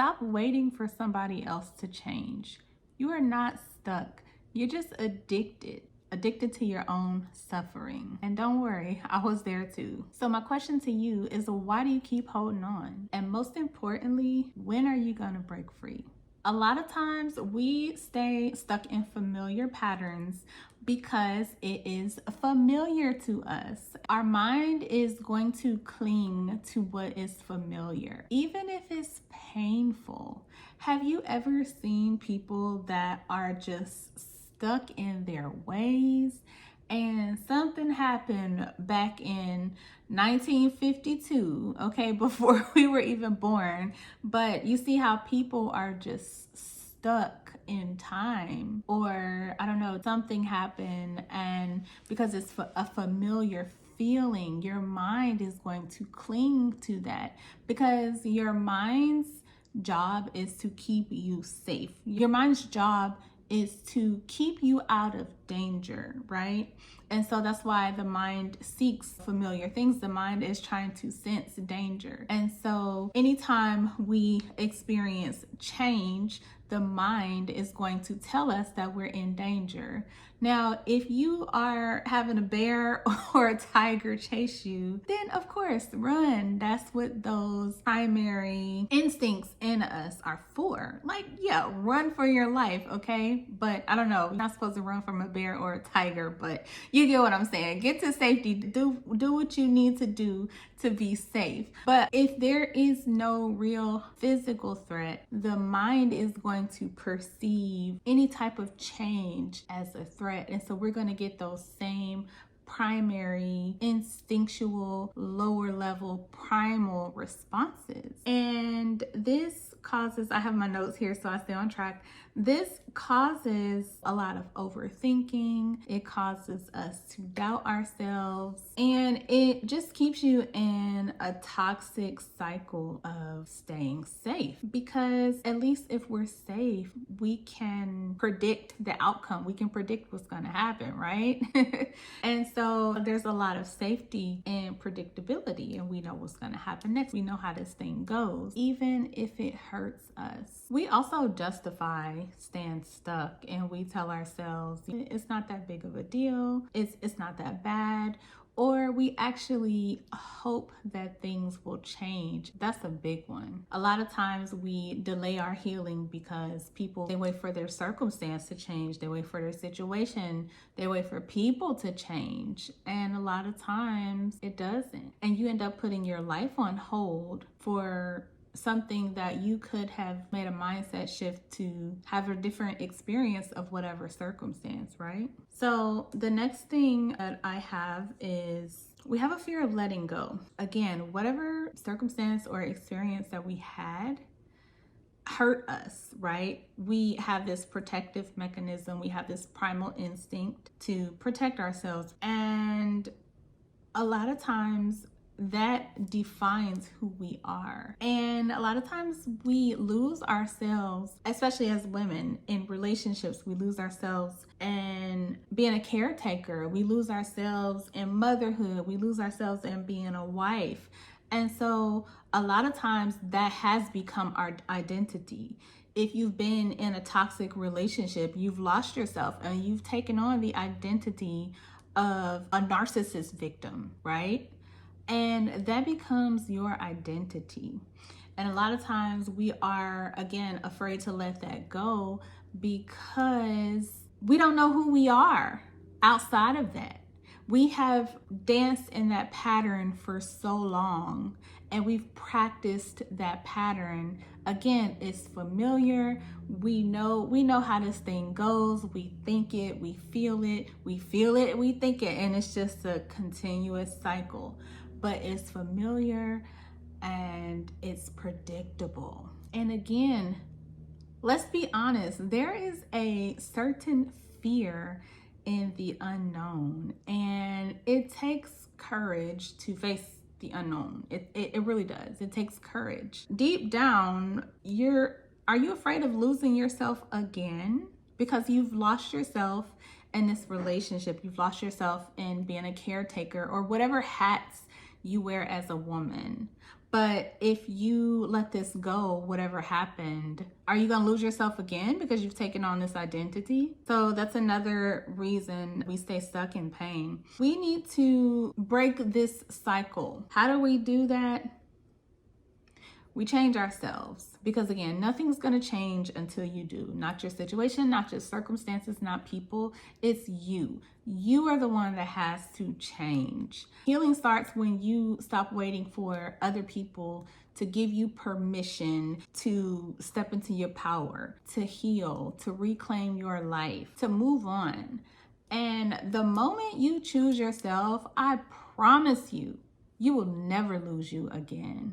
Stop waiting for somebody else to change. You are not stuck. You're just addicted to your own suffering. And don't worry, I was there too. So my question to you is, why do you keep holding on? And most importantly, when are you gonna break free? A lot of times we stay stuck in familiar patterns because it is familiar to us. Our mind is going to cling to what is familiar, even if it's painful. Have you ever seen people that are just stuck in their ways? And something happened back in 1952, okay, before we were even born. But you see how people are just stuck in time, or I don't know, something happened, and because it's a familiar feeling, your mind is going to cling to that, because your mind's job is to keep you safe. Your mind's job is to keep you out of danger, right? And so that's why the mind seeks familiar things. The mind is trying to sense danger. And so anytime we experience change, the mind is going to tell us that we're in danger. Now, if you are having a bear or a tiger chase you, then of course, run. That's what those primary instincts in us are for. Like, yeah, run for your life, okay? But I don't know, you're not supposed to run from a bear or a tiger, but you get what I'm saying. Get to safety, do what you need to do to be safe. But if there is no real physical threat, the mind is going to perceive any type of change as a threat. And so we're going to get those same primary, instinctual, lower level, primal responses. And this causes, I have my notes here so I stay on track. This causes a lot of overthinking. It causes us to doubt ourselves, and it just keeps you in a toxic cycle of staying safe, because at least if we're safe, we can predict the outcome. We can predict what's going to happen, right? And so there's a lot of safety and predictability, and we know what's going to happen next. We know how this thing goes, even if it hurts us. We also justify staying stuck, and we tell ourselves it's not that big of a deal, it's not that bad, or we actually hope that things will change. That's a big one. A lot of times we delay our healing because they wait for their circumstance to change, they wait for their situation, they wait for people to change, and a lot of times it doesn't, and you end up putting your life on hold for something that you could have made a mindset shift to have a different experience of whatever circumstance, right? So the next thing that I have is we have a fear of letting go. Again, whatever circumstance or experience that we had hurt us, right? We have this protective mechanism. We have this primal instinct to protect ourselves. And a lot of times that defines who we are. And a lot of times we lose ourselves, especially as women in relationships. We lose ourselves in being a caretaker. We lose ourselves in motherhood. We lose ourselves in being a wife. And so a lot of times that has become our identity. If you've been in a toxic relationship, you've lost yourself and you've taken on the identity of a narcissist victim, right? And that becomes your identity. And a lot of times we are, again, afraid to let that go because we don't know who we are outside of that. We have danced in that pattern for so long, and we've practiced that pattern. Again, it's familiar. We know how this thing goes. We think it, we feel it, we think it, and it's just a continuous cycle. But it's familiar and it's predictable. And again, let's be honest, there is a certain fear in the unknown, and it takes courage to face the unknown. It really does. It takes courage. Deep down, are you afraid of losing yourself again? Because you've lost yourself in this relationship. You've lost yourself in being a caretaker or whatever hats you wear as a woman. But if you let this go, whatever happened, are you going to lose yourself again because you've taken on this identity? So that's another reason we stay stuck in pain. We need to break this cycle. How do we do that? We change ourselves, because again, nothing's going to change until you do. Not your situation, not your circumstances, not people. It's you. You are the one that has to change. Healing starts when you stop waiting for other people to give you permission to step into your power, to heal, to reclaim your life, to move on. And the moment you choose yourself, I promise you, you will never lose you again.